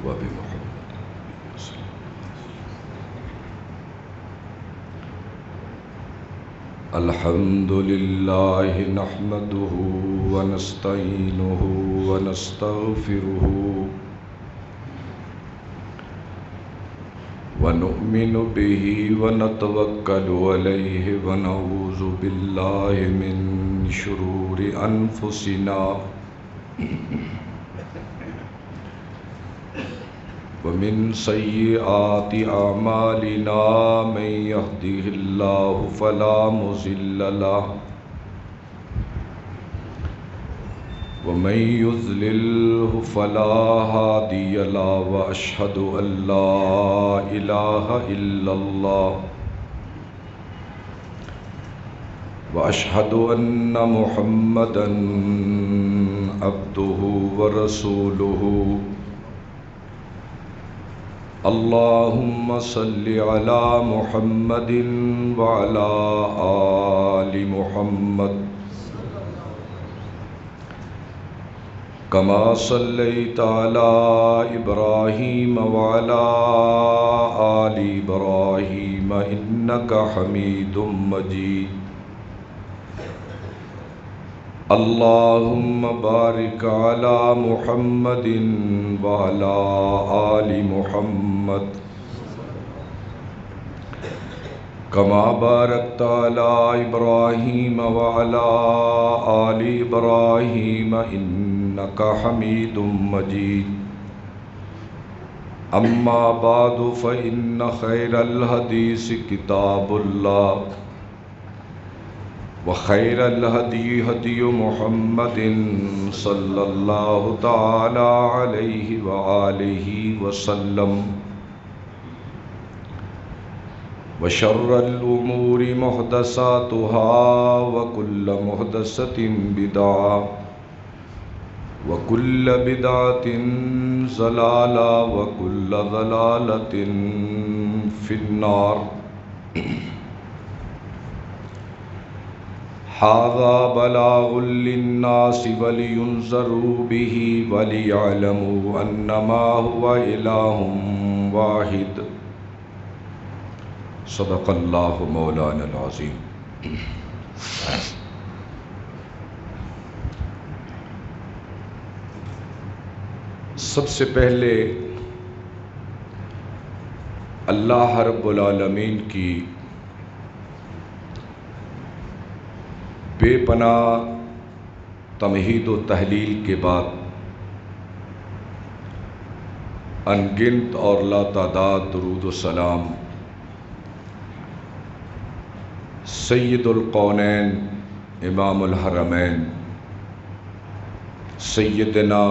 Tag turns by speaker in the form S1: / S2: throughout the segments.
S1: وبمحمد الحمد لله نحمده ونستعينه ونستغفره ونؤمن به ونتوكل عليه ونعوذ بالله من شرور أنفسنا ومن سيئات أعمالنا من يهده الله فلا مضل له ومن يضلله فلا هادي له وأشهد أن لا إله إلا الله وأشهد أن محمدًا عبده ورسوله اللهم صل على محمد وعلى آل محمد كما صليت على إبراهيم وعلى آل إبراهيم إنك حميد مجيد اللهم بارك على محمد وعلى آل محمد كما باركت على إبراهيم وعلى آل إبراهيم إنك حميد مجيد أما بعد فإن خير الحديث كتاب الله وخير الهدي هدي محمد صلى الله تعالى عليه وآله وسلم وشر الأمور محدثاتها وكل محدثة بدعة وكل بدعة ضلالة وكل ضلالة في النار هذا بلاغ للناس ولينذروا به وليعلموا أنما هو إله واحد صدق الله مولانا العظيم سب سے پہلے اللہ رب العالمین کی بے پناہ تمہید و تحلیل کے بعد انگنت اور لا تعداد درود و سلام سید القونین امام الحرمین سیدنا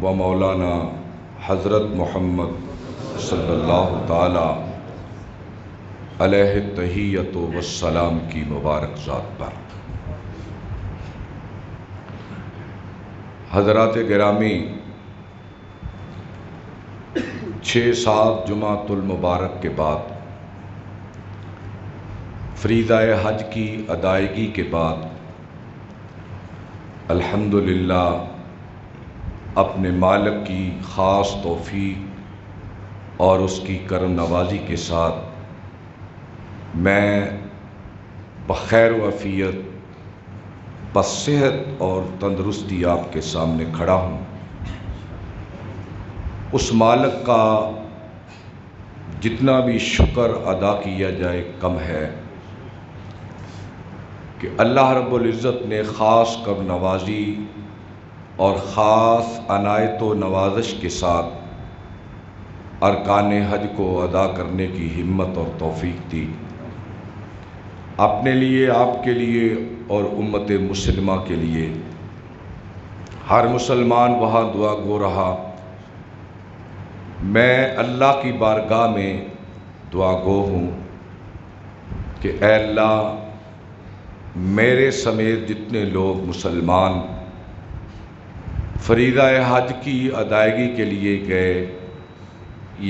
S1: و مولانا حضرت محمد صلی اللہ تعالی علیہ التحیۃ والسلام کی مبارک ذات پر حضرات گرامی 6-7 جمعۃ المبارک کے بعد فریضہ حج کی ادائیگی کے بعد الحمدللہ اپنے مالک کی خاص توفیق اور اس کی کرم نوازی کے ساتھ میں بخیر و عافیت بصحت اور تندرستی آپ کے سامنے کھڑا ہوں۔ اس مالک کا جتنا بھی شکر ادا کیا جائے کم ہے کہ اللہ رب العزت نے خاص کرم نوازی اور خاص عنایت و نوازش کے ساتھ ارکان حج کو ادا کرنے کی ہمت اور توفیق دی۔ اپنے لیے، آپ کے لیے اور امت مسلمہ کے لیے ہر مسلمان وہاں دعا گو رہا۔ میں اللہ کی بارگاہ میں دعا گو ہوں کہ اے اللہ میرے سمیت جتنے لوگ مسلمان فریضہ حج کی ادائیگی کے لیے گئے،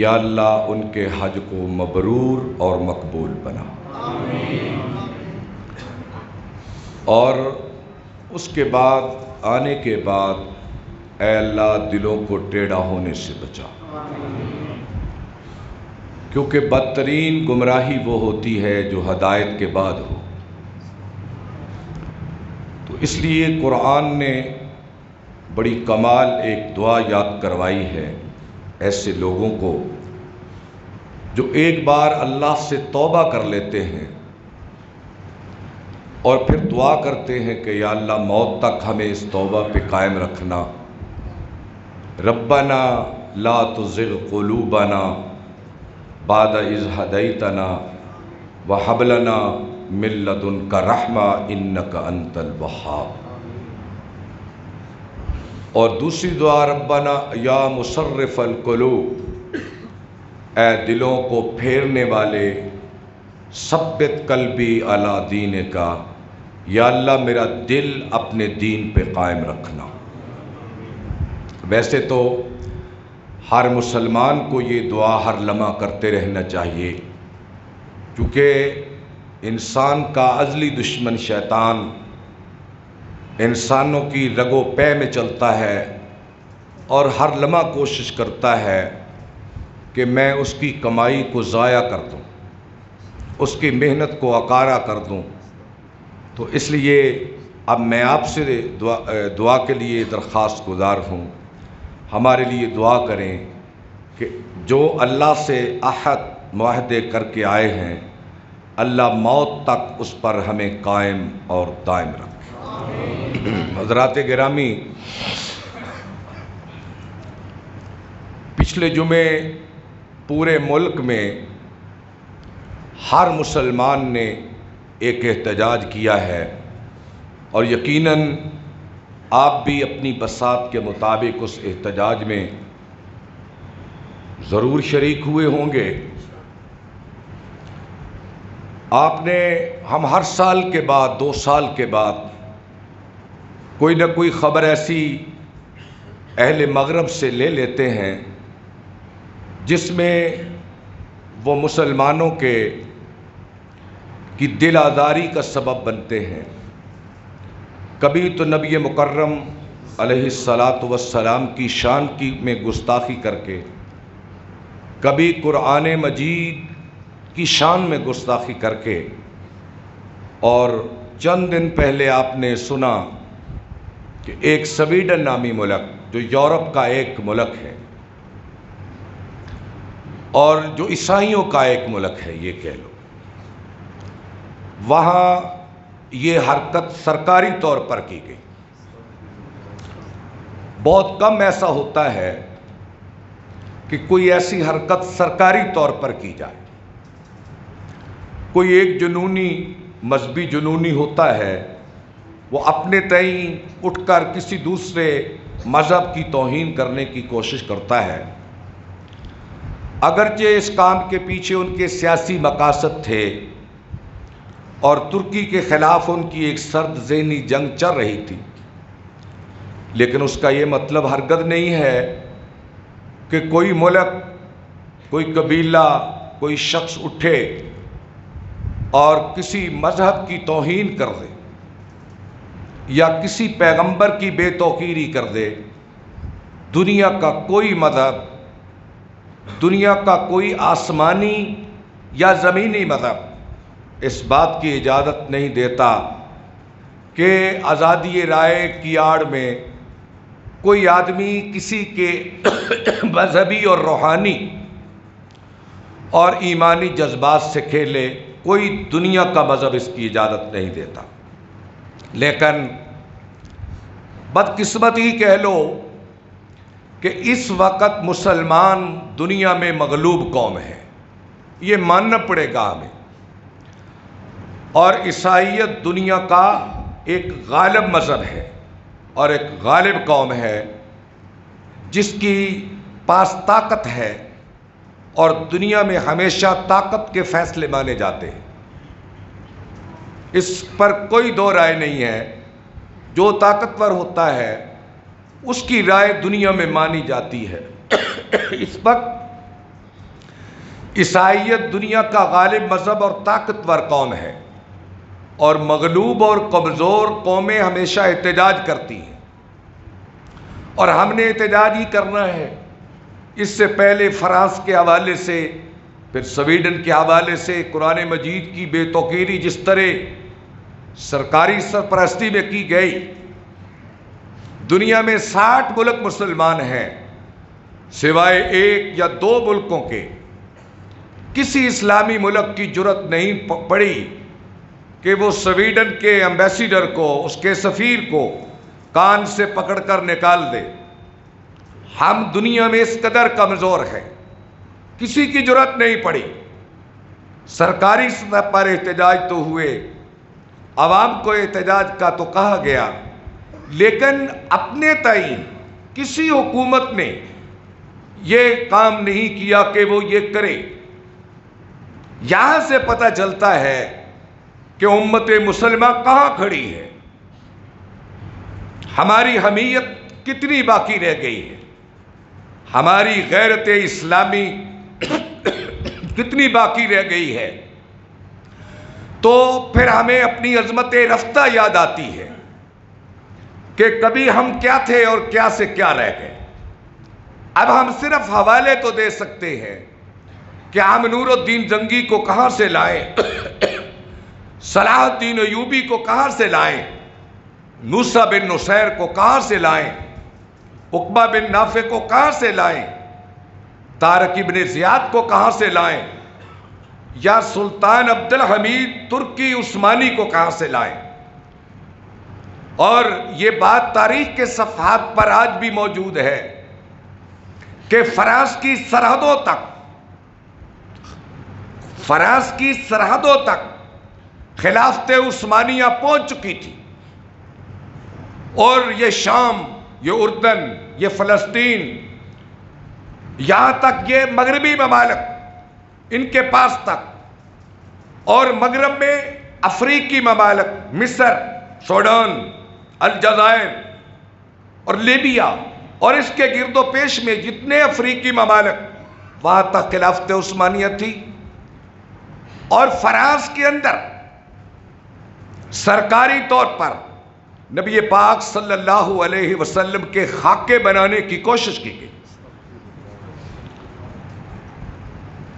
S1: یا اللہ ان کے حج کو مبرور اور مقبول بنا۔ اور اس کے بعد آنے کے بعد اے اللہ دلوں کو ٹیڑھا ہونے سے بچا، کیونکہ بدترین گمراہی وہ ہوتی ہے جو ہدایت کے بعد ہو۔ تو اس لیے قرآن نے بڑی کمال ایک دعا یاد کروائی ہے ایسے لوگوں کو جو ایک بار اللہ سے توبہ کر لیتے ہیں اور پھر دعا کرتے ہیں کہ یا اللہ موت تک ہمیں اس توبہ پہ قائم رکھنا۔ ربنا لا تزغ قلوبنا بعد اذ ہدیتنا وہب لنا من لدنک رحمہ انک انت الوہاب۔ اور دوسری دعا ربنا یا مصرف القلوب، اے دلوں کو پھیرنے والے، ثبت قلبی علی دینک، یا اللہ میرا دل اپنے دین پہ قائم رکھنا۔ ویسے تو ہر مسلمان کو یہ دعا ہر لمحہ کرتے رہنا چاہیے، کیونکہ انسان کا ازلی دشمن شیطان انسانوں کی رگ و پے میں چلتا ہے اور ہر لمحہ کوشش کرتا ہے کہ میں اس کی کمائی کو ضائع کر دوں، اس کی محنت کو عکارہ کر دوں۔ تو اس لیے اب میں آپ سے دعا کے لیے درخواست گزار ہوں، ہمارے لیے دعا کریں کہ جو اللہ سے عہد معاہدے کر کے آئے ہیں اللہ موت تک اس پر ہمیں قائم اور دائم رکھے۔ حضرات گرامی، پچھلے جمعے پورے ملک میں ہر مسلمان نے ایک احتجاج کیا ہے، اور یقیناً آپ بھی اپنی بساط کے مطابق اس احتجاج میں ضرور شریک ہوئے ہوں گے۔ ہم ہر سال کے بعد 2 سال کے بعد کوئی نہ کوئی خبر ایسی اہل مغرب سے لے لیتے ہیں جس میں وہ مسلمانوں کی دل آزاری کا سبب بنتے ہیں۔ کبھی تو نبی مکرم علیہ الصلاۃ والسلام کی شان میں گستاخی کر کے، کبھی قرآن مجید کی شان میں گستاخی کر کے، اور چند دن پہلے آپ نے سنا کہ ایک سویڈن نامی ملک جو یورپ کا ایک ملک ہے اور جو عیسائیوں کا ایک ملک ہے یہ کہہ لو، وہاں یہ حرکت سرکاری طور پر کی گئی۔ بہت کم ایسا ہوتا ہے کہ کوئی ایسی حرکت سرکاری طور پر کی جائے۔ کوئی ایک جنونی مذہبی جنونی ہوتا ہے، وہ اپنے تئیں اٹھ کر کسی دوسرے مذہب کی توہین کرنے کی کوشش کرتا ہے، اگرچہ اس کام کے پیچھے ان کے سیاسی مقاصد تھے اور ترکی کے خلاف ان کی ایک سرد ذہنی جنگ چل رہی تھی، لیکن اس کا یہ مطلب ہرگز نہیں ہے کہ کوئی ملک، کوئی قبیلہ، کوئی شخص اٹھے اور کسی مذہب کی توہین کر دے یا کسی پیغمبر کی بے توقیری کر دے۔ دنیا کا کوئی مذہب، دنیا کا کوئی آسمانی یا زمینی مذہب اس بات کی اجازت نہیں دیتا کہ آزادی رائے کی آڑ میں کوئی آدمی کسی کے مذہبی اور روحانی اور ایمانی جذبات سے کھیلے۔ کوئی دنیا کا مذہب اس کی اجازت نہیں دیتا، لیکن بدقسمتی کہہ لو کہ اس وقت مسلمان دنیا میں مغلوب قوم ہے، یہ ماننا پڑے گا ہمیں، اور عیسائیت دنیا کا ایک غالب مذہب ہے اور ایک غالب قوم ہے جس کی پاس طاقت ہے، اور دنیا میں ہمیشہ طاقت کے فیصلے مانے جاتے ہیں، اس پر کوئی دو رائے نہیں ہے۔ جو طاقتور ہوتا ہے اس کی رائے دنیا میں مانی جاتی ہے۔ اس وقت عیسائیت دنیا کا غالب مذہب اور طاقتور قوم ہے، اور مغلوب اور کمزور قومیں ہمیشہ احتجاج کرتی ہیں، اور ہم نے احتجاج ہی کرنا ہے۔ اس سے پہلے فرانس کے حوالے سے، پھر سویڈن کے حوالے سے قرآن مجید کی بے توقیری جس طرح سرکاری سرپرستی میں کی گئی، دنیا میں 60 ملک مسلمان ہیں، سوائے 1 یا 2 ملکوں کے کسی اسلامی ملک کی جرت نہیں پڑی کہ وہ سویڈن کے ایمبیسیڈر کو، اس کے سفیر کو کان سے پکڑ کر نکال دے۔ ہم دنیا میں اس قدر کمزور ہیں، کسی کی جرت نہیں پڑی۔ سرکاری سطح پر احتجاج تو ہوئے، عوام کو احتجاج کا تو کہا گیا، لیکن اپنے تعین کسی حکومت نے یہ کام نہیں کیا کہ وہ یہ کرے۔ یہاں سے پتہ چلتا ہے کہ امت مسلمہ کہاں کھڑی ہے، ہماری حمیت کتنی باقی رہ گئی ہے، ہماری غیرت اسلامی کتنی باقی رہ گئی ہے۔ تو پھر ہمیں اپنی عظمت رفتہ یاد آتی ہے کہ کبھی ہم کیا تھے اور کیا سے کیا رہ گئے۔ اب ہم صرف حوالے تو دے سکتے ہیں کہ ہم نور الدین زنگی کو کہاں سے لائیں، صلاح الدین ایوبی کو کہاں سے لائیں، موسیٰ بن نصیر کو کہاں سے لائیں، عقبہ بن نافع کو کہاں سے لائیں، طارق ابن زیاد کو کہاں سے لائیں، یا سلطان عبد الحمید ترکی عثمانی کو کہاں سے لائیں۔ اور یہ بات تاریخ کے صفحات پر آج بھی موجود ہے کہ فرانس کی سرحدوں تک خلافت عثمانیہ پہنچ چکی تھی، اور یہ شام، یہ اردن، یہ فلسطین، یہاں تک یہ مغربی ممالک ان کے پاس تک، اور مغرب میں افریقی ممالک مصر، سوڈان، الجزائر اور لیبیا اور اس کے گرد و پیش میں جتنے افریقی ممالک، وہاں تک خلافت عثمانیہ تھی۔ اور فرانس کے اندر سرکاری طور پر نبی پاک صلی اللہ علیہ وسلم کے خاکے بنانے کی کوشش کی گئی۔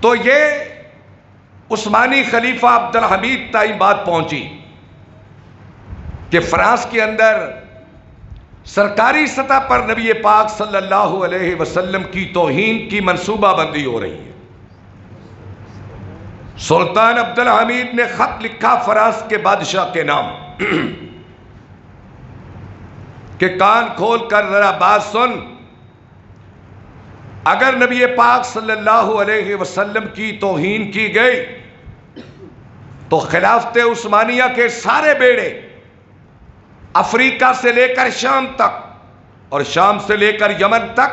S1: تو یہ عثمانی خلیفہ عبد الحمید تائیں بات پہنچی کہ فرانس کے اندر سرکاری سطح پر نبی پاک صلی اللہ علیہ وسلم کی توہین کی منصوبہ بندی ہو رہی ہے۔ سلطان عبد الحمید نے خط لکھا فرانس کے بادشاہ کے نام کہ کان کھول کر ذرا بات سن، اگر نبی پاک صلی اللہ علیہ وسلم کی توہین کی گئی تو خلافت عثمانیہ کے سارے بیڑے افریقہ سے لے کر شام تک اور شام سے لے کر یمن تک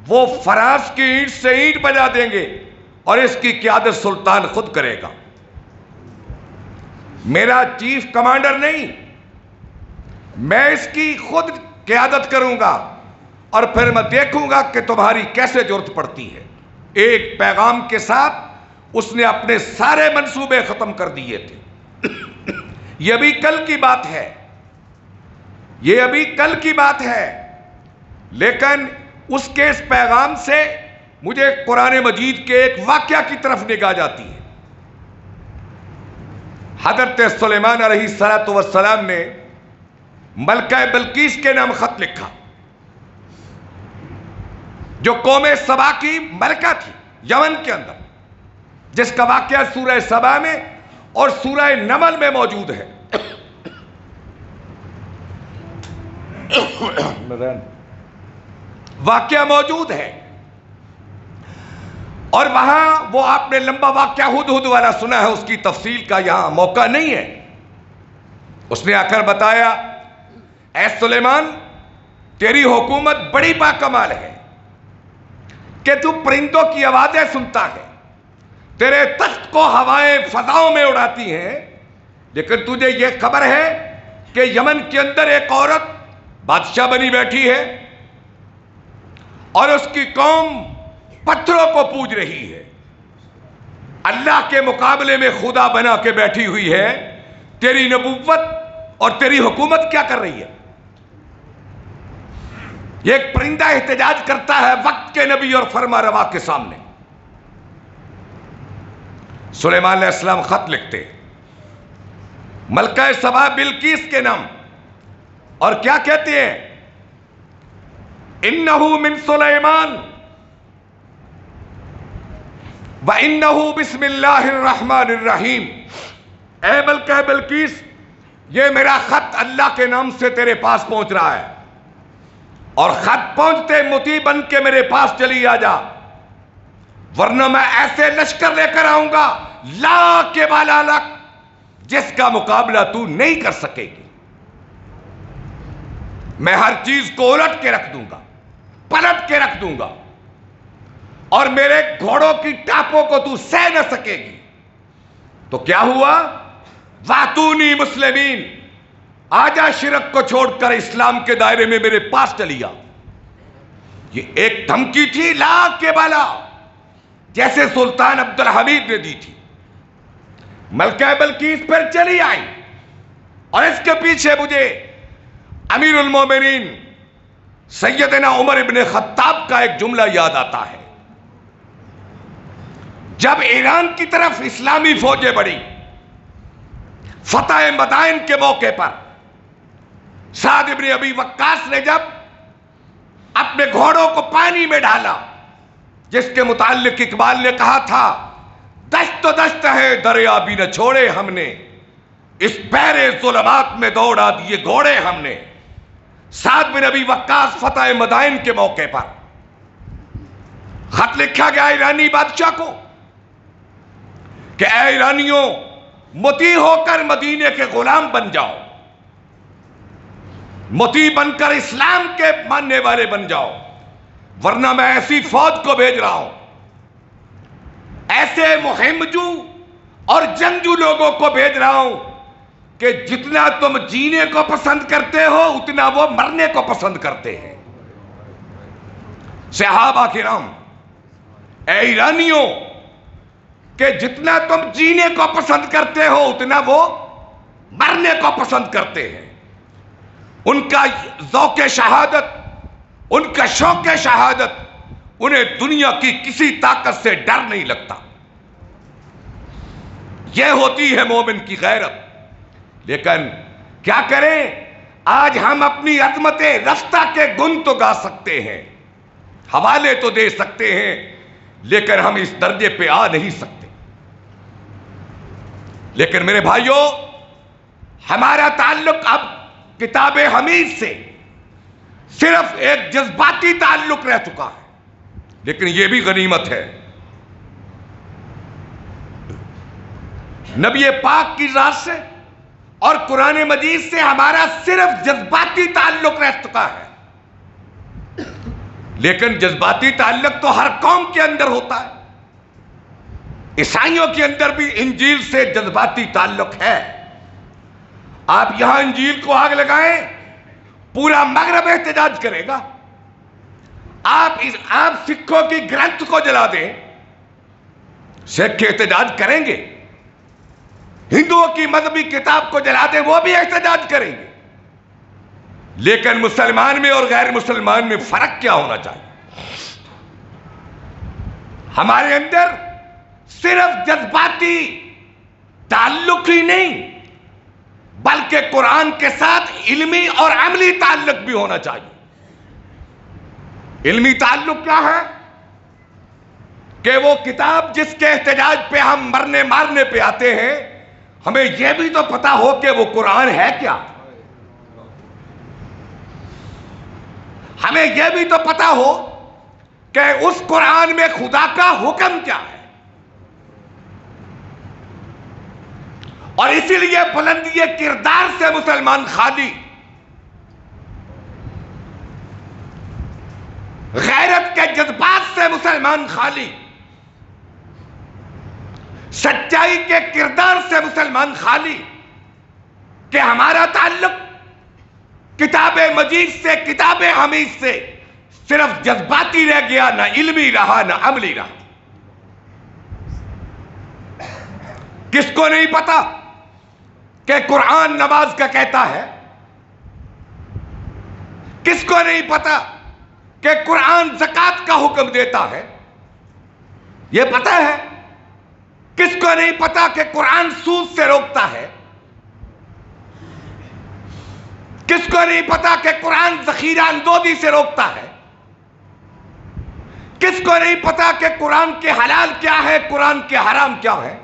S1: وہ فرانس کی اینٹ سے اینٹ بجا دیں گے، اور اس کی قیادت سلطان خود کرے گا۔ میرا چیف کمانڈر نہیں، میں اس کی خود قیادت کروں گا، اور پھر میں دیکھوں گا کہ تمہاری کیسے ضرورت پڑتی ہے۔ ایک پیغام کے ساتھ اس نے اپنے سارے منصوبے ختم کر دیے تھے۔ یہ ابھی کل کی بات ہے، یہ ابھی کل کی بات ہے، لیکن اس کے اس پیغام سے مجھے قرآن مجید کے ایک واقعہ کی طرف نگاہ جاتی ہے۔ حضرت سلیمان علیہ السلام نے ملکہ بلقیس کے نام خط لکھا، جو قوم سبا کی ملکہ تھی یمن کے اندر، جس کا واقعہ سورہ سبا میں اور سورہ نمل میں موجود ہے۔ واقعہ موجود ہے، اور وہاں وہ آپ نے لمبا واقعہ ہدہد والا سنا ہے، اس کی تفصیل کا یہاں موقع نہیں ہے۔ اس نے آ کر بتایا، اے سلیمان، تیری حکومت بڑی باکمال ہے کہ تو پرندوں کی آوازیں سنتا ہے، تیرے تخت کو ہوائیں فضاؤں میں اڑاتی ہیں، لیکن تجھے یہ خبر ہے کہ یمن کے اندر ایک عورت بادشاہ بنی بیٹھی ہے، اور اس کی قوم پتھروں کو پوج رہی ہے، اللہ کے مقابلے میں خدا بنا کے بیٹھی ہوئی ہے۔ تیری نبوت اور تیری حکومت کیا کر رہی ہے؟ یہ ایک پرندہ احتجاج کرتا ہے وقت کے نبی اور فرما روا کے سامنے. سلیمان علیہ السلام خط لکھتے ملکہ سبا بلقیس کے نام اور کیا کہتے ہیں؟ انہو من سلیمان وَإِنَّهُ بِسْمِ اللَّهِ الرَّحْمَنِ الرَّحِيمِ. اے ملکہ بلقیس، یہ میرا خط اللہ کے نام سے تیرے پاس پہنچ رہا ہے، اور خط پہنچتے مطیع بن کے میرے پاس چلی آ جا، ورنہ میں ایسے لشکر لے کر آؤں گا لا کے بالا لک جس کا مقابلہ تو نہیں کر سکے گی. میں ہر چیز کو الٹ کے رکھ دوں گا، پلٹ کے رکھ دوں گا، اور میرے گھوڑوں کی ٹاپوں کو تو سہ نہ سکے گی. تو کیا ہوا؟ واتونی مسلمین، آجا شرک کو چھوڑ کر اسلام کے دائرے میں میرے پاس چلی آ. یہ ایک دھمکی تھی لا کے بالا، جیسے سلطان عبد الحمید نے دی تھی. ملکہ بلقیس پر چلی آئی، اور اس کے پیچھے مجھے امیر المومنین سیدنا عمر ابن خطاب کا ایک جملہ یاد آتا ہے. جب ایران کی طرف اسلامی فوجیں بڑھی فتح مدائن کے موقع پر، سعد ابن ابی وقاص نے جب اپنے گھوڑوں کو پانی میں ڈالا، جس کے متعلق اقبال نے کہا تھا دشت و دشت ہے دریا بھی نہ چھوڑے ہم نے، اس بحر ظلمات میں دوڑا دیے گھوڑے ہم نے. سعد بن ابی وقاص فتح مدائن کے موقع پر خط لکھا گیا ایرانی بادشاہ کو کہ اے ایرانیوں، مطیع ہو کر مدینے کے غلام بن جاؤ، مطیع بن کر اسلام کے ماننے والے بن جاؤ، ورنہ میں ایسی فوج کو بھیج رہا ہوں، ایسے مہمجو اور جنگجو لوگوں کو بھیج رہا ہوں کہ جتنا تم جینے کو پسند کرتے ہو اتنا وہ مرنے کو پسند کرتے ہیں. صحابہ کرام، اے ایرانیوں، کہ جتنا تم جینے کو پسند کرتے ہو اتنا وہ مرنے کو پسند کرتے ہیں. ان کا ذوق شہادت، ان کا شوق شہادت، انہیں دنیا کی کسی طاقت سے ڈر نہیں لگتا. یہ ہوتی ہے مومن کی غیرت. لیکن کیا کریں؟ آج ہم اپنی عظمت رفتہ کے گن تو گا سکتے ہیں، حوالے تو دے سکتے ہیں، لیکن ہم اس درجے پہ آ نہیں سکتے. لیکن میرے بھائیوں، ہمارا تعلق اب کتاب حمید سے صرف ایک جذباتی تعلق رہ چکا ہے. لیکن یہ بھی غنیمت ہے، نبی پاک کی ذات سے اور قرآن مجید سے ہمارا صرف جذباتی تعلق رہ چکا ہے. لیکن جذباتی تعلق تو ہر قوم کے اندر ہوتا ہے. عیسائیوں کے اندر بھی انجیل سے جذباتی تعلق ہے. آپ یہاں انجیل کو آگ لگائیں، پورا مغرب احتجاج کرے گا. آپ سکھوں کی گرنتھ کو جلا دیں، سکھ احتجاج کریں گے. ہندوؤں کی مذہبی کتاب کو جلا دیں، وہ بھی احتجاج کریں گے. لیکن مسلمان میں اور غیر مسلمان میں فرق کیا ہونا چاہیے؟ ہمارے اندر صرف جذباتی تعلق ہی نہیں، بلکہ قرآن کے ساتھ علمی اور عملی تعلق بھی ہونا چاہیے. علمی تعلق کیا ہے؟ کہ وہ کتاب جس کے احتجاج پہ ہم مرنے مارنے پہ آتے ہیں، ہمیں یہ بھی تو پتا ہو کہ وہ قرآن ہے کیا. ہمیں یہ بھی تو پتا ہو کہ اس قرآن میں خدا کا حکم کیا ہے. اور اسی لیے بلندی کردار سے مسلمان خالی، غیرت کے جذبات سے مسلمان خالی، سچائی کے کردار سے مسلمان خالی، کہ ہمارا تعلق کتاب مجید سے، کتاب حمید سے صرف جذباتی رہ گیا، نہ علمی رہا نہ عملی رہا. کس کو نہیں پتا کہ قرآن نماز کا کہتا ہے؟ کس کو نہیں پتا کہ قرآن زکوٰۃ کا حکم دیتا ہے؟ یہ پتہ ہے؟ کس کو نہیں پتا کہ قرآن سود سے روکتا ہے؟ کس کو نہیں پتا کہ قرآن ذخیرہ اندوزی سے روکتا ہے؟ کس کو نہیں پتا کہ قرآن کے حلال کیا ہے، قرآن کے حرام کیا ہے؟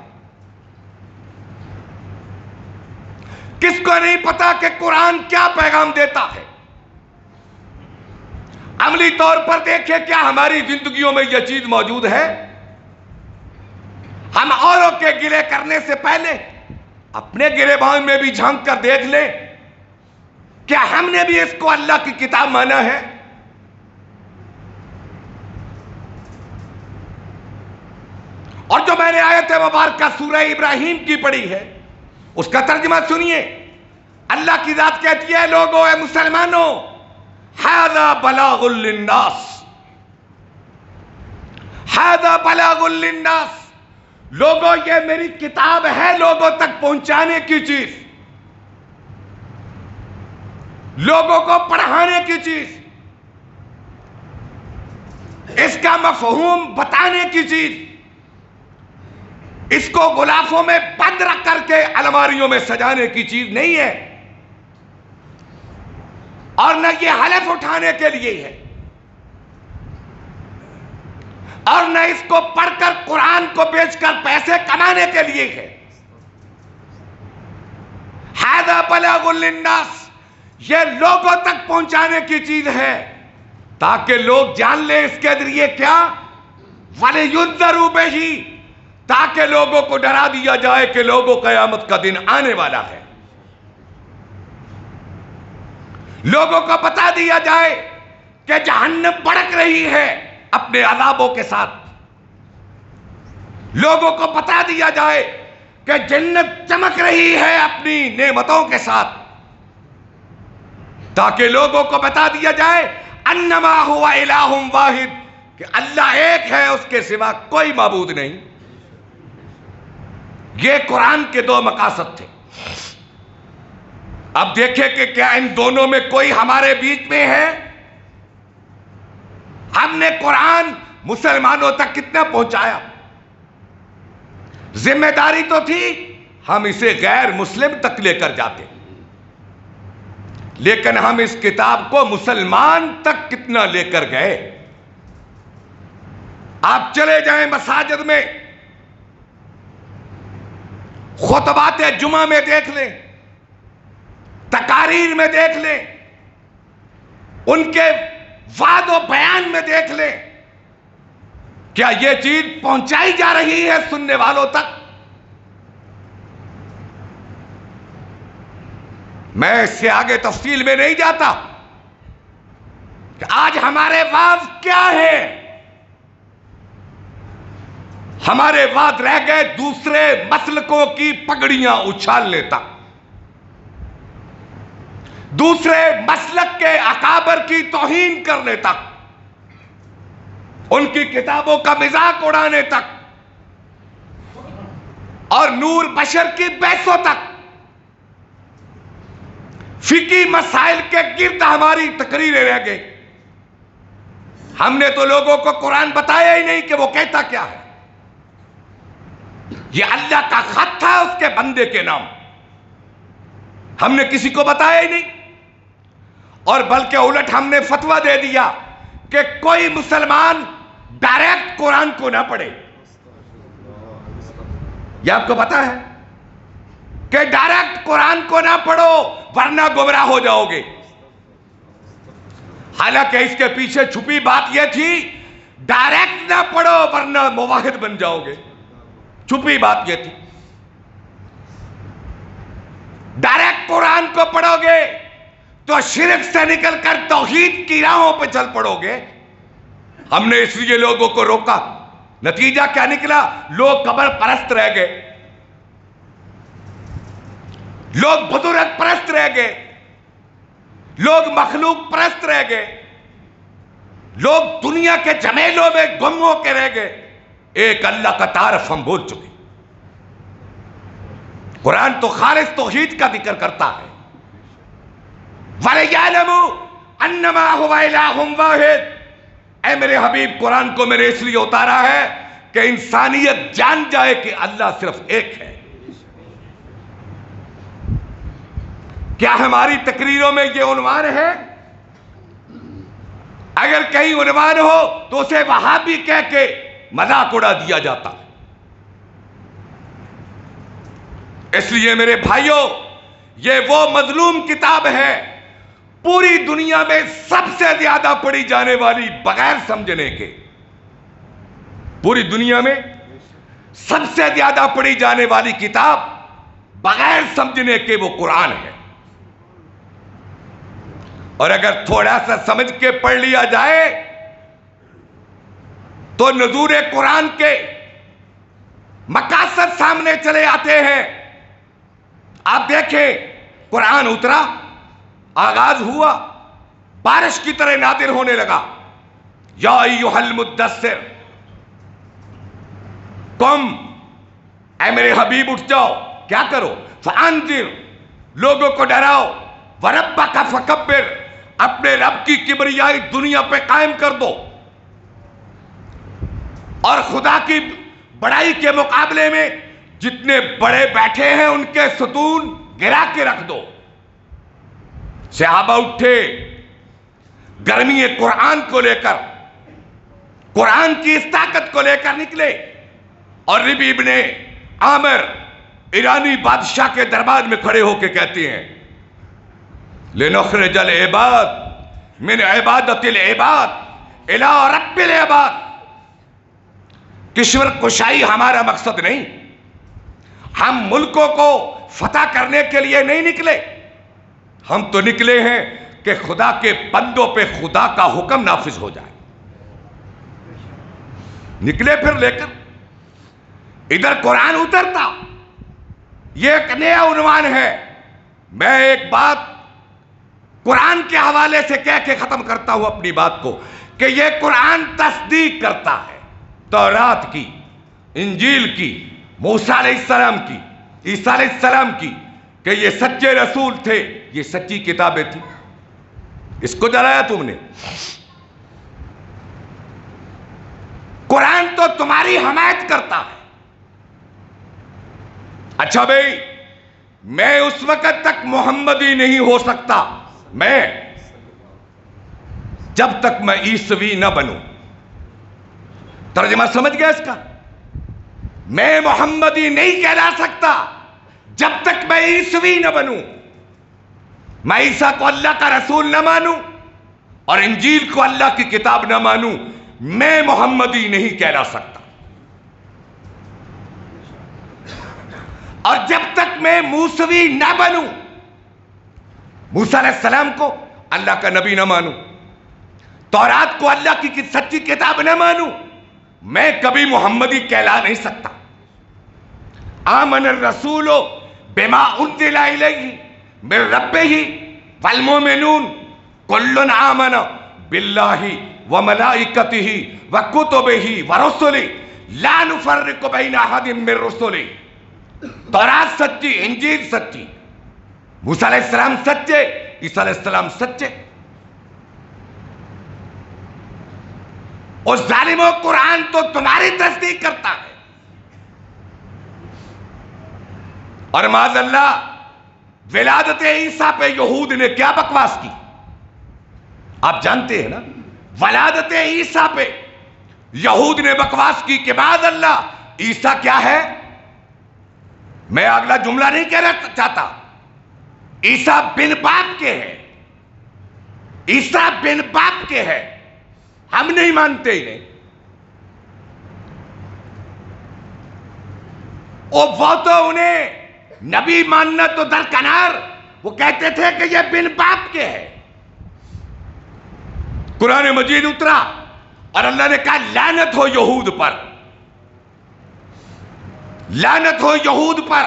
S1: کس کو نہیں پتا کہ قرآن کیا پیغام دیتا ہے؟ عملی طور پر دیکھیں، کیا ہماری زندگیوں میں یہ چیز موجود ہے؟ ہم اوروں کے گلے کرنے سے پہلے اپنے گریبان میں بھی جھانک کر دیکھ لیں، کیا ہم نے بھی اس کو اللہ کی کتاب مانا ہے؟ اور جو میں نے آیت مبارکہ سورہ ابراہیم کی پڑھی ہے، اس کا ترجمہ سنیے۔ اللہ کی ذات کہتی ہے، لوگو اے مسلمانوں، ھذا بلاغ للناس، ھذا بلاغ للناس، لوگوں یہ میری کتاب ہے لوگوں تک پہنچانے کی چیز، لوگوں کو پڑھانے کی چیز، اس کا مفہوم بتانے کی چیز، اس کو غلافوں میں بند رکھ کر کے الماریوں میں سجانے کی چیز نہیں ہے، اور نہ یہ حلف اٹھانے کے لیے ہے، اور نہ اس کو پڑھ کر قرآن کو بیچ کر پیسے کمانے کے لیے ہے۔ ھذا بلاغ للناس، یہ لوگوں تک پہنچانے کی چیز ہے تاکہ لوگ جان لیں اس کے ذریعے کیا، وَلِيُنذَرُوا بِهِ، تاکہ لوگوں کو ڈرا دیا جائے کہ لوگوں قیامت کا دن آنے والا ہے، لوگوں کو بتا دیا جائے کہ جہنم بھڑک رہی ہے اپنے عذابوں کے ساتھ، لوگوں کو بتا دیا جائے کہ جنت چمک رہی ہے اپنی نعمتوں کے ساتھ، تاکہ لوگوں کو بتا دیا جائے انما هو الہ واحد، کہ اللہ ایک ہے، اس کے سوا کوئی معبود نہیں۔ یہ قرآن کے دو مقاصد تھے۔ اب دیکھیں کہ کیا ان دونوں میں کوئی ہمارے بیچ میں ہے؟ ہم نے قرآن مسلمانوں تک کتنا پہنچایا؟ ذمہ داری تو تھی ہم اسے غیر مسلم تک لے کر جاتے، لیکن ہم اس کتاب کو مسلمان تک کتنا لے کر گئے؟ آپ چلے جائیں مساجد میں، خطبات جمعہ میں دیکھ لیں، تقاریر میں دیکھ لیں، ان کے وعد و بیان میں دیکھ لیں، کیا یہ چیز پہنچائی جا رہی ہے سننے والوں تک؟ میں اس سے آگے تفصیل میں نہیں جاتا کہ آج ہمارے وعظ کیا ہے۔ ہمارے وعظ رہ گئے دوسرے مسلکوں کی پگڑیاں اچھالنے تک، دوسرے مسلک کے اکابر کی توہین کرنے تک، ان کی کتابوں کا مذاق اڑانے تک، اور نور بشر کی بحثوں تک۔ فقہی مسائل کے گرد ہماری تقریریں رہ گئی۔ ہم نے تو لوگوں کو قرآن بتایا ہی نہیں کہ وہ کہتا کیا ہے۔ یہ اللہ کا خط تھا اس کے بندے کے نام، ہم نے کسی کو بتایا ہی نہیں، اور بلکہ الٹ ہم نے فتویٰ دے دیا کہ کوئی مسلمان ڈائریکٹ قرآن کو نہ پڑھے۔ یہ آپ کو پتا ہے کہ ڈائریکٹ قرآن کو نہ پڑھو ورنہ گمراہ ہو جاؤ گے۔ حالانکہ اس کے پیچھے چھپی بات یہ تھی، ڈائریکٹ نہ پڑھو ورنہ موحد بن جاؤ گے۔ چھپی بات یہ تھی، ڈائریکٹ قرآن کو پڑھو گے تو شرک سے نکل کر توحید کی راہوں پہ چل پڑو گے۔ ہم نے اس لیے لوگوں کو روکا، نتیجہ کیا نکلا؟ لوگ قبر پرست رہ گئے، لوگ بزرگ پرست رہ گئے، لوگ مخلوق پرست رہ گئے، لوگ دنیا کے جھمیلوں میں گم ہو کے رہ گئے۔ ایک اللہ کا تعارف ہم بھول چکے۔ قرآن تو خالص توحید کا ذکر کرتا ہے، وَلِيَعْلَمُوا أَنَّمَا هُوَ إِلَٰهٌ وَاحِدٌ، اے میرے حبیب قرآن کو میں نے اس لیے اتارا ہے کہ انسانیت جان جائے کہ اللہ صرف ایک ہے۔ کیا ہماری تقریروں میں یہ عنوان ہے؟ اگر کہیں عنوان ہو تو اسے وہابی کہہ کے مذاق اڑا دیا جاتا ہے۔ اس لیے میرے بھائیوں، یہ وہ مظلوم کتاب ہے پوری دنیا میں سب سے زیادہ پڑھی جانے والی بغیر سمجھنے کے، پوری دنیا میں سب سے زیادہ پڑھی جانے والی کتاب بغیر سمجھنے کے وہ قرآن ہے۔ اور اگر تھوڑا سا سمجھ کے پڑھ لیا جائے تو نزول قرآن کے مقاصد سامنے چلے آتے ہیں۔ آپ دیکھیں، قرآن اترا، آغاز ہوا، بارش کی طرح نازل ہونے لگا، یا ایھا المدثر قم، اے میرے حبیب اٹھ جاؤ، کیا کرو؟ فانذر، لوگوں کو ڈراؤ، وربک فکبر، اپنے رب کی کبریائی دنیا پہ قائم کر دو، اور خدا کی بڑائی کے مقابلے میں جتنے بڑے بیٹھے ہیں ان کے ستون گرا کے رکھ دو۔ صحابہ اٹھے، گرمی قرآن کو لے کر، قرآن کی اس طاقت کو لے کر نکلے، اور ربیع ابن عامر ایرانی بادشاہ کے دربار میں کھڑے ہو کے کہتے ہیں، لِنُخْرِجَ الْعِبَادَ مِنْ عِبَادَةِ الْعِبَادِ إِلَىٰ رَبِّ الْعِبَادِ۔ کشور کشائی ہمارا مقصد نہیں، ہم ملکوں کو فتح کرنے کے لیے نہیں نکلے، ہم تو نکلے ہیں کہ خدا کے بندوں پہ خدا کا حکم نافذ ہو جائے۔ نکلے پھر لے کر، ادھر قرآن اترتا، یہ ایک نیا عنوان ہے۔ میں ایک بات قرآن کے حوالے سے کہہ کے ختم کرتا ہوں اپنی بات کو، کہ یہ قرآن تصدیق کرتا ہے تورات کی، انجیل کی، موسیٰ علیہ السلام کی، عیسیٰ علیہ السلام کی، کہ یہ سچے رسول تھے، یہ سچی کتابیں تھیں۔ اس کو جلایا تم نے۔ قرآن تو تمہاری حمایت کرتا ہے۔ اچھا بھائی، میں اس وقت تک محمدی نہیں ہو سکتا میں جب تک میں عیسوی نہ بنوں۔ ترجمہ سمجھ گیا اس کا؟ میں محمدی نہیں کہلا سکتا جب تک میں عیسوی نہ بنوں، میں عیسیٰ کو اللہ کا رسول نہ مانوں اور انجیل کو اللہ کی کتاب نہ مانوں، میں محمدی نہیں کہلا سکتا۔ اور جب تک میں موسوی نہ بنوں، موسیٰ علیہ السلام کو اللہ کا نبی نہ مانوں، تورات کو اللہ کی سچی کتاب نہ مانوں، میں کبھی محمدی کہلا نہیں سکتا۔ آمن الرسول بما انزل الیہ من ربہ والمؤمنون کل آمن باللہ وملائکتہ وکتبہ ورسلہ لا نفرق بین احد من رسلہ۔ تورات سچی، انجیل سچی، موسیٰ علیہ السلام سچے، عیسیٰ علیہ السلام سچے۔ اور ظالموں، قرآن تو تمہاری تصدیق کرتا ہے۔ اور معاذ اللہ، ولادت عیسیٰ پہ یہود نے کیا بکواس کی آپ جانتے ہیں نا؟ ولادت عیسیٰ پہ یہود نے بکواس کی کہ معاذ اللہ عیسیٰ کیا ہے؟ میں اگلا جملہ نہیں کہنا چاہتا، عیسیٰ بن باپ کے ہے، عیسیٰ بن باپ کے ہے، ہم نہیں مانتے انہیں۔ وہ تو انہیں نبی ماننا تو درکنار، وہ کہتے تھے کہ یہ بن باپ کے ہے۔ قرآن مجید اترا اور اللہ نے کہا لعنت ہو یہود پر، لعنت ہو یہود پر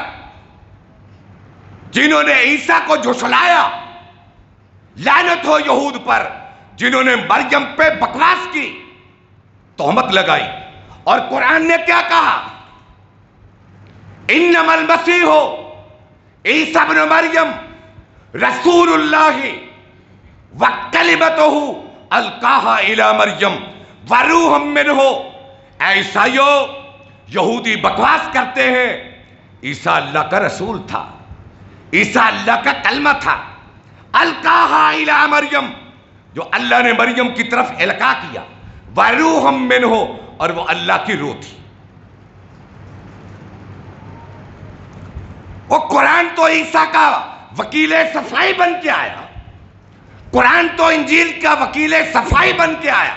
S1: جنہوں نے عیسیٰ کو جھٹلایا، لعنت ہو یہود پر جنہوں نے مریم پہ بکواس کی، تہمت لگائی۔ اور قرآن نے کیا کہا؟ انما المسیح عیسیٰ ابن مریم رسول اللہ وکلمتہ القاها الی مریم وَرُوحٌ مِّنْهُ، اے عیسائیو یہودی بکواس کرتے ہیں عیسیٰ اللہ کا رسول تھا، عیسیٰ اللہ کا کلمہ تھا، القاہا الی مریم، جو اللہ نے مریم کی طرف القاء کیا، وَرُوحٌ مِّنْهُ، اور وہ اللہ کی روح تھی۔ وہ قرآن تو عیسیٰ کا وکیل صفائی بن کے آیا، قرآن تو انجیل کا وکیل صفائی بن کے آیا،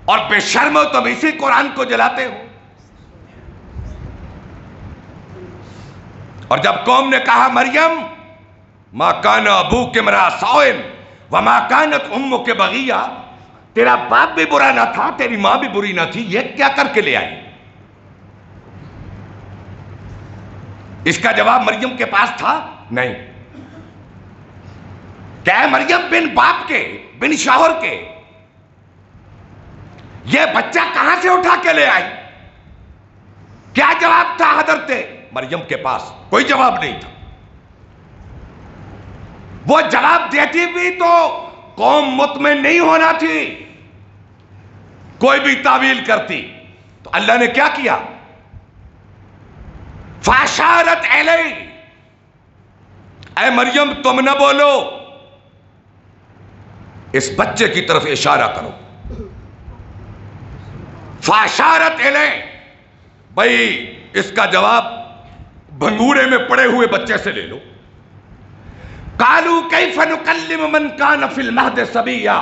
S1: اور بے شرم ہو تم اسی قرآن کو جلاتے ہو۔ اور جب قوم نے کہا مریم ما کان ابوک امرأ سوء وما کانت امک بغیہ، تیرا باپ بھی برا نہ تھا، تیری ماں بھی بری نہ تھی، یہ کیا کر کے لے آئی؟ اس کا جواب مریم کے پاس تھا نہیں، کیا مریم بن باپ کے بن شوہر کے یہ بچہ کہاں سے اٹھا کے لے آئی؟ کیا جواب تھا حضرت مریم کے پاس؟ کوئی جواب نہیں تھا۔ وہ جواب دیتی بھی تو قوم مطمئن نہیں ہونا تھی، کوئی بھی تعویل کرتی تو اللہ نے کیا کیا؟ فاشارت علیہ، اے مریم تم نہ بولو، اس بچے کی طرف اشارہ کرو۔ فاشارت علیہ، بھائی اس کا جواب بھنگورے میں پڑے ہوئے بچے سے لے لو۔ قالوا کیف نکلم من کان فی المہد صبیا،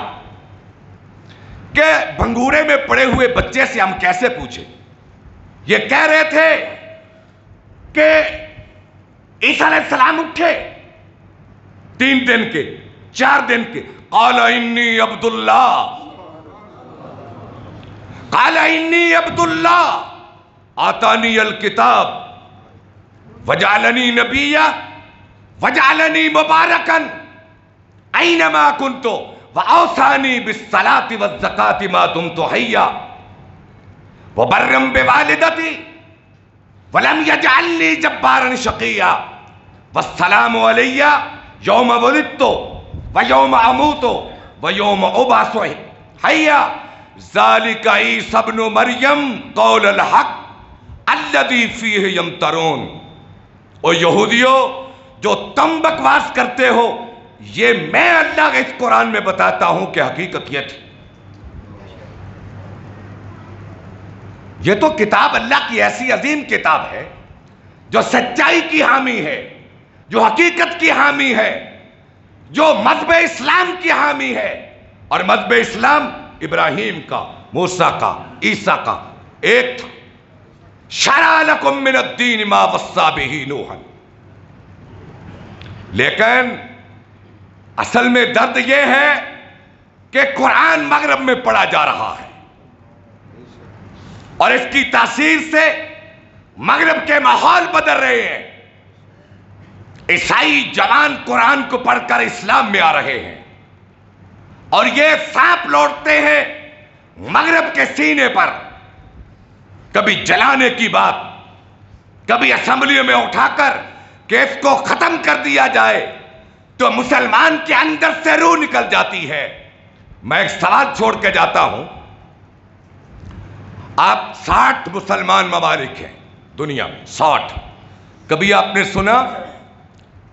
S1: کہ بھنگورے میں پڑے ہوئے بچے سے ہم کیسے پوچھیں؟ یہ کہہ رہے تھے کہ عیسیٰ علیہ السلام اٹھے 3 دن کے 4 دن کے، قال انی عبد اللہ، قال انی عبد اللہ آتانی الکتاب وجعلنی نبیا وجعلنی مبارکن اینما کنت واوصانی بالصلاۃ والزکاۃ ما دمت حیا وبرا بوالدتی ولم یجعلنی جبارا شقیا والسلام علی یوم ولدت ویوم اموت ویوم ابعث حیا ذالک عیسی ابن مریم قول الحق الذی فیہ یمترون۔ او یہودیو جو تم بکواس کرتے ہو، یہ میں اللہ کے اس قرآن میں بتاتا ہوں کہ حقیقت یہ تھی۔ یہ تو کتاب اللہ کی ایسی عظیم کتاب ہے جو سچائی کی حامی ہے، جو حقیقت کی حامی ہے، جو مذہب اسلام کی حامی ہے، اور مذہب اسلام ابراہیم کا، موسیٰ کا، عیسیٰ کا ایک تھا۔ شرع لکم من الدین ما وصی بہ نوحا، لیکن اصل میں درد یہ ہے کہ قرآن مغرب میں پڑھا جا رہا ہے، اور اس کی تاثیر سے مغرب کے ماحول بدل رہے ہیں۔ عیسائی جوان قرآن کو پڑھ کر اسلام میں آ رہے ہیں، اور یہ سانپ لوٹتے ہیں مغرب کے سینے پر، کبھی جلانے کی بات، کبھی اسمبلیوں میں اٹھا کر کہ اس کو ختم کر دیا جائے، تو مسلمان کے اندر سے روح نکل جاتی ہے۔ میں ایک سوال چھوڑ کے جاتا ہوں، آپ 60 مسلمان ممالک ہیں دنیا میں، 60، کبھی آپ نے سنا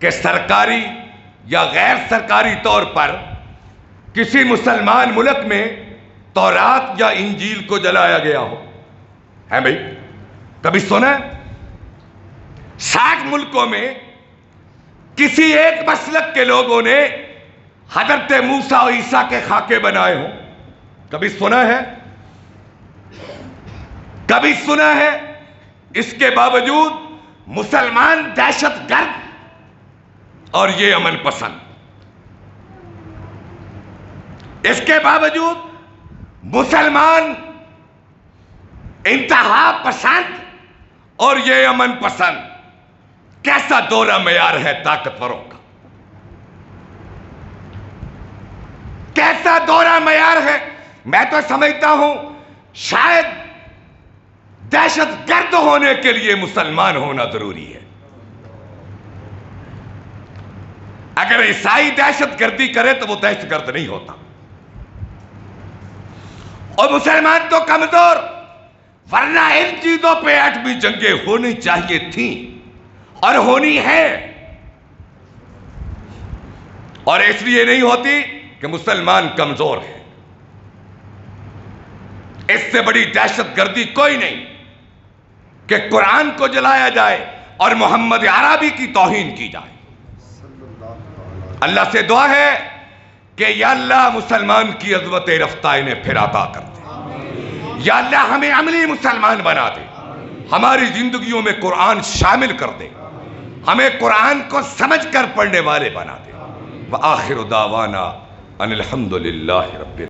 S1: کہ سرکاری یا غیر سرکاری طور پر کسی مسلمان ملک میں تورات یا انجیل کو جلایا گیا ہو؟ ہے بھائی، کبھی سنا ہے؟ 60 ملکوں میں کسی ایک مسلک کے لوگوں نے حضرت موسیٰ اور عیسیٰ کے خاکے بنائے ہوں؟ کبھی سنا ہے؟ کبھی سنا ہے؟ اس کے باوجود مسلمان دہشت گرد اور یہ امن پسند، اس کے باوجود مسلمان انتہا پسند اور یہ امن پسند، کیسا دورہ معیار ہے طاقتوروں کا؟ کیسا دورہ معیار ہے؟ میں تو سمجھتا ہوں شاید دہشت گرد ہونے کے لیے مسلمان ہونا ضروری ہے۔ اگر عیسائی دہشت گردی کرے تو وہ دہشت گرد نہیں ہوتا، اور مسلمان تو کمزور، ورنہ ان چیزوں پہ ایٹمی جنگیں ہونی چاہیے تھیں اور ہونی ہے، اور اس لیے نہیں ہوتی کہ مسلمان کمزور ہے۔ اس سے بڑی دہشت گردی کوئی نہیں کہ قرآن کو جلایا جائے اور محمد عربی کی توہین کی جائے۔ اللہ سے دعا ہے کہ یا اللہ مسلمان کی عظمت رفتہ انہیں پھر عطا کر دے، یا اللہ ہمیں عملی مسلمان بنا دے، ہماری زندگیوں میں قرآن شامل کر دے، ہمیں قرآن کو سمجھ کر پڑھنے والے بنا دے۔ وآخر دعوانا ان الحمد للہ رب